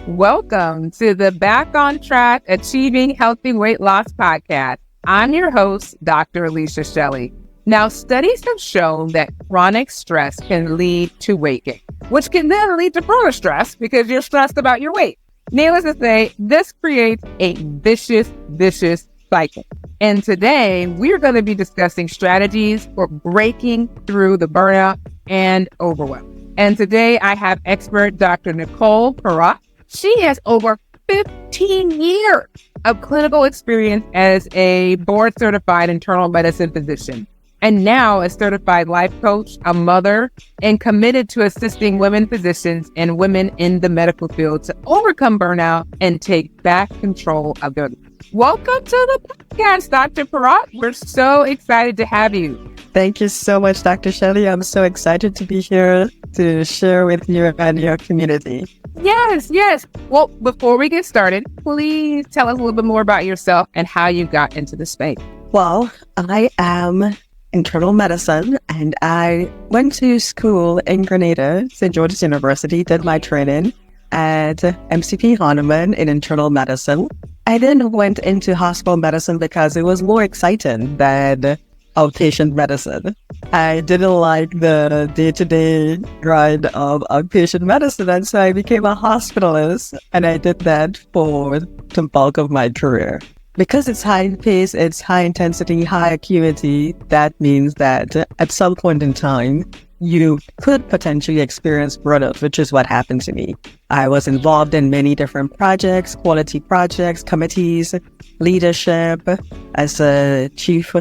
Welcome to the Back on Track Achieving Healthy Weight Loss podcast. I'm your host, Dr. Alicia Shelly. Now, studies have shown that chronic stress can lead to weight gain, which can then lead to further stress because you're stressed about your weight. Needless to say, this creates a vicious cycle. And today, we're going to be discussing strategies for breaking through the burnout and overwhelm. And today, I have expert Dr. Nicole Perrott. She has over 15 years of clinical experience as a board-certified internal medicine physician, and now a certified life coach, a mother, and committed to assisting women physicians and women in the medical field to overcome burnout and take back control of their lives. Welcome to the podcast, Dr. Perrott. We're so excited to have you. Thank you so much, Dr. Shelly. I'm so excited to be here to share with you and your community. Yes. Well, before we get started, please tell us a little bit more about yourself and how you got into the space. Well, I am internal medicine, and I went to school in Grenada, St. George's University, did my training at MCP Hahnemann in internal medicine. I then went into hospital medicine because it was more exciting than outpatient medicine. I didn't like the day-to-day grind of outpatient medicine, and so I became a hospitalist, and I did that for the bulk of my career. Because it's high pace, it's high intensity, high acuity, that means that at some point in time, you could potentially experience burnout, which is what happened to me. I was involved in many different projects, quality projects, committees, leadership as a chief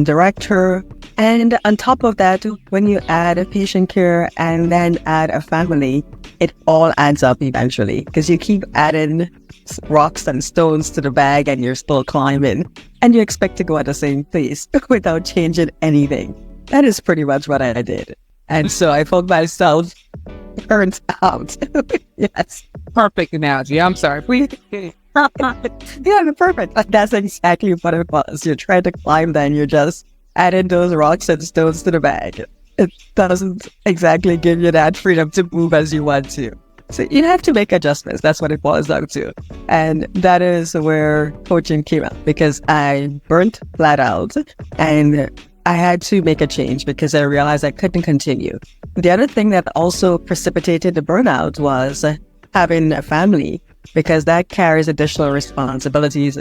director. And on top of that, when you add a patient care and then add a family, it all adds up eventually because you keep adding rocks and stones to the bag and you're still climbing and you expect to go at the same place without changing anything. That is pretty much what I did. And so I found myself burnt out. Yes. Perfect analogy. I'm sorry. Please. Yeah, perfect. That's exactly what it was. You're trying to climb, then you're just adding those rocks and stones to the bag. It doesn't exactly give you that freedom to move as you want to. So you have to make adjustments. That's what it boils down to. And that is where coaching came up because I burnt flat out and I had to make a change because I realized I couldn't continue. The other thing that also precipitated the burnout was having a family, because that carries additional responsibilities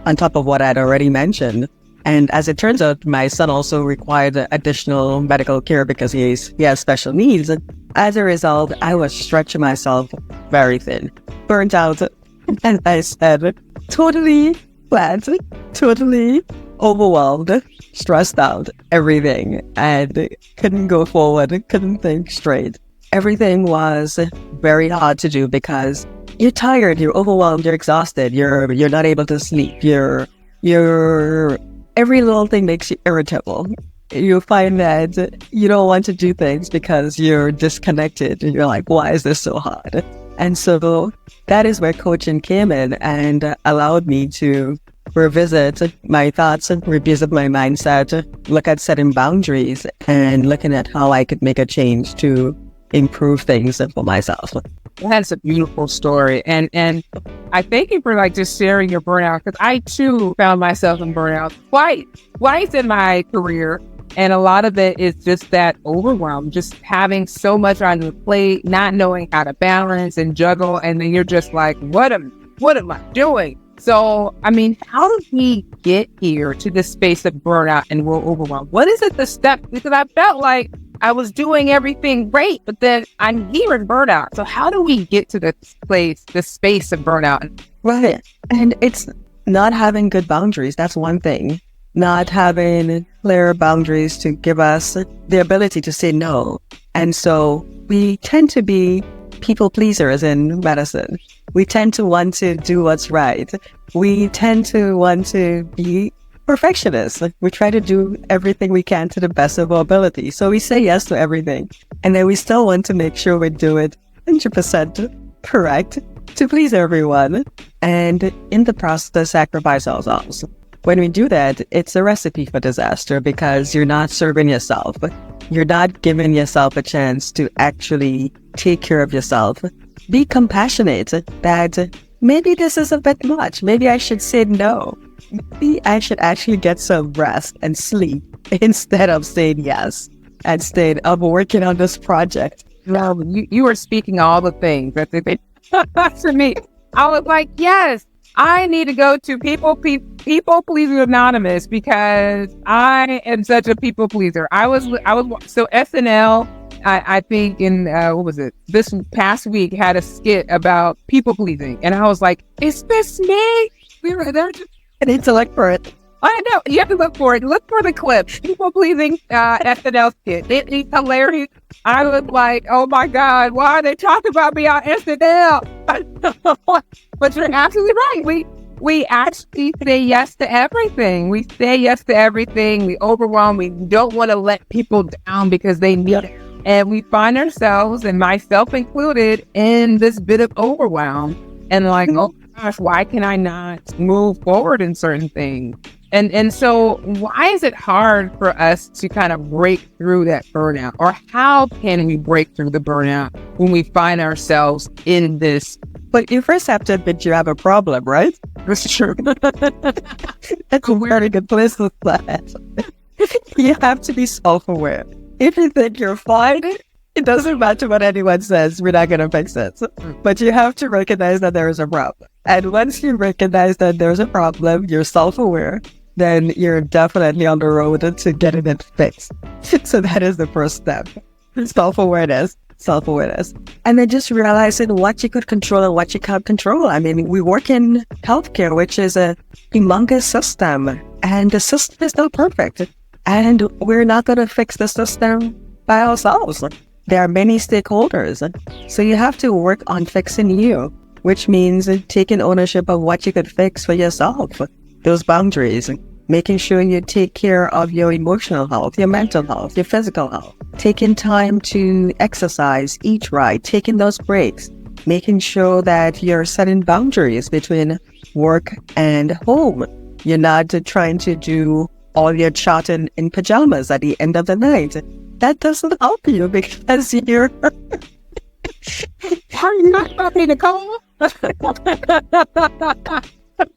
on top of what I'd already mentioned. And as it turns out, my son also required additional medical care because he has special needs. As a result, I was stretching myself very thin, burnt out, and I said, totally flat, totally overwhelmed, stressed out, everything, and couldn't go forward, couldn't think straight. Everything was very hard to do because you're tired, you're overwhelmed, you're exhausted, you're not able to sleep, you're every little thing makes you irritable. You find that you don't want to do things because you're disconnected and you're like, why is this so hard? And so that is where coaching came in and allowed me to revisit my thoughts and revisit my mindset, look at setting boundaries and looking at how I could make a change to improve things for myself. That's a beautiful story. And I thank you for just sharing your burnout, because I too found myself in burnout twice in my career. And a lot of it is just that overwhelm, just having so much on the plate, not knowing how to balance and juggle. And then you're just like, what am I doing? So, how do we get here to this space of burnout and we're overwhelmed? What is it, the step? Because I felt like I was doing everything great, but then I'm here in burnout. So how do we get to this space of burnout? Right. And it's not having good boundaries. That's one thing. Not having clear boundaries to give us the ability to say no. And so we tend to be people pleasers in medicine. We tend to want to do what's right. We tend to want to be perfectionists. We try to do everything we can to the best of our ability. So we say yes to everything. And then we still want to make sure we do it 100% correct to please everyone. And in the process, sacrifice ourselves. When we do that, it's a recipe for disaster because you're not serving yourself. You're not giving yourself a chance to actually take care of yourself. be compassionate that maybe this is a bit much. Maybe I should say no. Maybe I should actually get some rest and sleep instead of saying yes and staying up working on this project. Well, you were speaking all the things that they for me. I was like, yes, I need to go to People Pleaser Anonymous because I am such a people pleaser. I was so SNL. I think in what was it? This past week had a skit about people pleasing, and I was like, "Is this me?" We were there. I need to look for it. I know you have to look for it. Look for the clip. People pleasing SNL skit. It's hilarious. I was like, "Oh my God, why are they talking about me on SNL?" But you're absolutely right. We actually say yes to everything. We say yes to everything. We overwhelm. We don't want to let people down because they need it. And we find ourselves, and myself included, in this bit of overwhelm. And like, oh gosh, why can I not move forward in certain things? And so why is it hard for us to kind of break through that burnout? Or how can we break through the burnout when we find ourselves in this? But you first have to admit you have a problem, right? That's true. That's a very good place to start. You have to be self-aware. If you think you're fine, it doesn't matter what anyone says, we're not going to fix it. But you have to recognize that there is a problem. And once you recognize that there's a problem, you're self-aware, then you're definitely on the road to getting it fixed. So that is the first step. Self-awareness. And then just realizing what you could control and what you can't control. I mean, we work in healthcare, which is a humongous system, and the system is not perfect. And we're not going to fix the system by ourselves. There are many stakeholders. So you have to work on fixing you, which means taking ownership of what you could fix for yourself. Those boundaries, making sure you take care of your emotional health, your mental health, your physical health, taking time to exercise, eat right, taking those breaks, making sure that you're setting boundaries between work and home. You're not trying to do all your chatting in pajamas at the end of the night. That doesn't help you because you're... Are you not about me to call?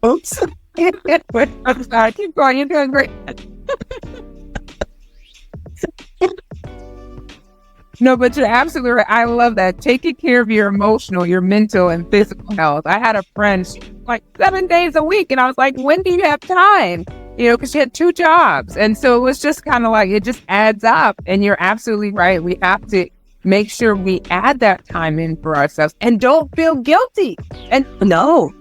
Oops. I'm sorry. Keep going. You're doing great. No, but you're absolutely right. I love that. Taking care of your emotional, your mental, and physical health. I had a friend, she was like 7 days a week, and I was like, when do you have time? You know, because she had 2 jobs. And so it was just kind of like, it just adds up. And you're absolutely right. We have to make sure we add that time in for ourselves and don't feel guilty. And no,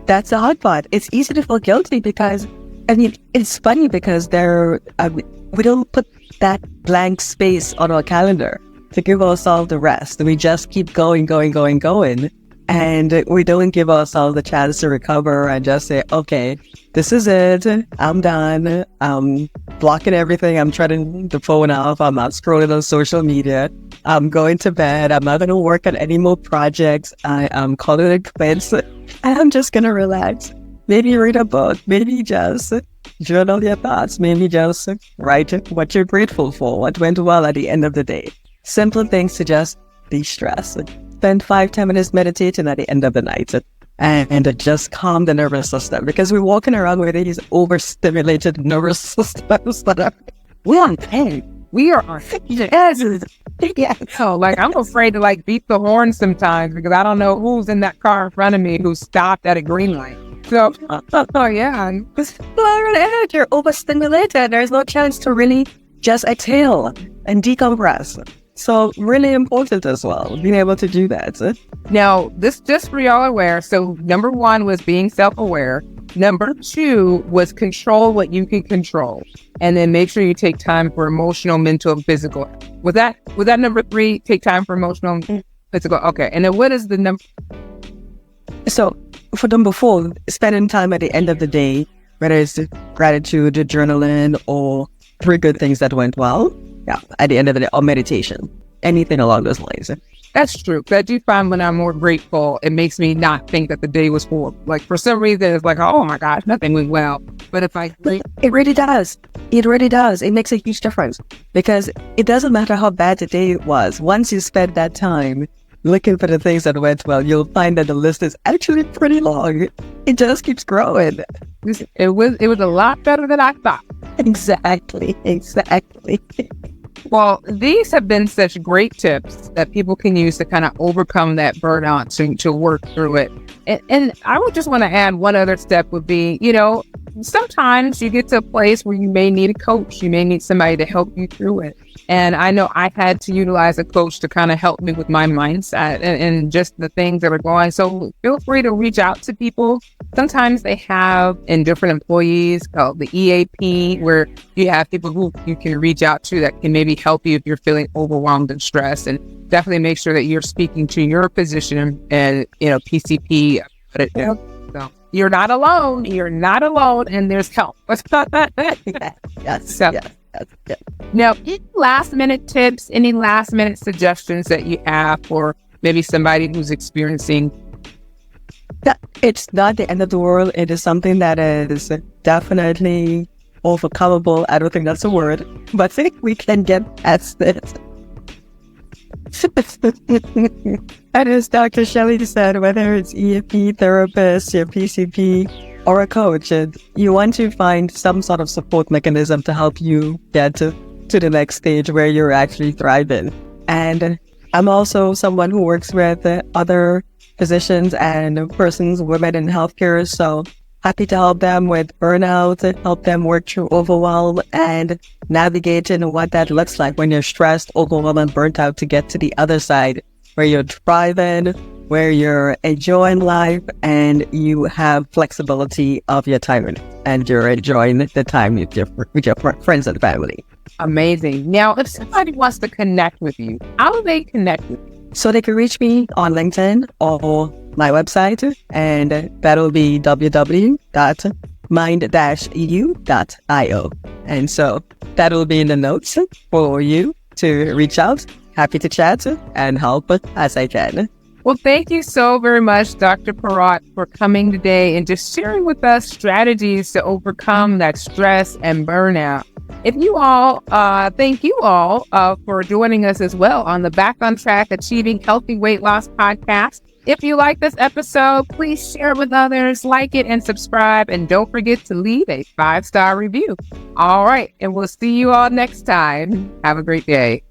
that's the hard part. It's easy to feel guilty because, I mean, it's funny because we don't put that blank space on our calendar to give ourselves the rest. We just keep going. And we don't give ourselves the chance to recover and just say, okay, this is it. I'm done. I'm blocking everything. I'm turning the phone off. I'm not scrolling on social media. I'm going to bed. I'm not going to work on any more projects. I am calling it quits. I'm just going to relax. Maybe read a book. Maybe just journal your thoughts. Maybe just write what you're grateful for, what went well at the end of the day. Simple things to just de-stress. Spend 5-10 minutes meditating at the end of the night and just calm the nervous system, because we're walking around with these overstimulated nervous systems that are we are yeah. So like I'm afraid to like beat the horn sometimes because I don't know who's in that car in front of me who stopped at a green light. So yeah, you're overstimulated. There's no chance to really just exhale and decompress. So really important as well, being able to do that. Now, this just for y'all aware. So number 1 was being self-aware. Number 2 was control what you can control. And then make sure you take time for emotional, mental, and physical. Was that number 3? Take time for emotional and physical. Okay. And then what is the number? So for number 4, spending time at the end of the day, whether it's gratitude, journaling, or 3 good things that went well. Yeah, at the end of the day, or meditation, anything along those lines. That's true. I do find when I'm more grateful, it makes me not think that the day was full. Like for some reason, it's like, oh my gosh, nothing went well. But if I... It really does. It really does. It makes a huge difference because it doesn't matter how bad the day was. Once you spend that time looking for the things that went well, you'll find that the list is actually pretty long. It just keeps growing. It was a lot better than I thought. Exactly. Well, these have been such great tips that people can use to kind of overcome that burnout, to work through it. And I would just want to add one other step would be, sometimes you get to a place where you may need a coach. You may need somebody to help you through it. And I know I had to utilize a coach to kind of help me with my mindset and just the things that are going. So feel free to reach out to people. Sometimes they have in different employees called the EAP, where you have people who you can reach out to that can maybe help you if you're feeling overwhelmed and stressed. And definitely make sure that you're speaking to your physician and, PCP. So you're not alone. And there's help. Yes. Now, any last minute tips, any last minute suggestions that you have for maybe somebody who's experiencing? It's not the end of the world. It is something that is definitely overcomable. I don't think that's a word, but I think we can get past this. And as Dr. Shelly said, whether it's EAP, therapist, your PCP, or a coach, you want to find some sort of support mechanism to help you get to the next stage where you're actually thriving. And I'm also someone who works with other physicians and persons, women in healthcare. So happy to help them with burnout, help them work through overwhelm and navigating what that looks like when you're stressed, overwhelmed, and burnt out to get to the other side where you're thriving, where you're enjoying life and you have flexibility of your time and you're enjoying the time with your friends and family. Amazing. Now, if somebody wants to connect with you, how do they connect with you? So they can reach me on LinkedIn or my website, and that'll be www.mind-eu.io. And so that'll be in the notes for you to reach out. Happy to chat and help as I can. Well, thank you so very much, Dr. Perrott, for coming today and just sharing with us strategies to overcome that stress and burnout. Thank you all for joining us as well on the Back on Track Achieving Healthy Weight Loss podcast. If you like this episode, please share it with others, like it and subscribe, and don't forget to leave a 5-star review. All right, and we'll see you all next time. Have a great day.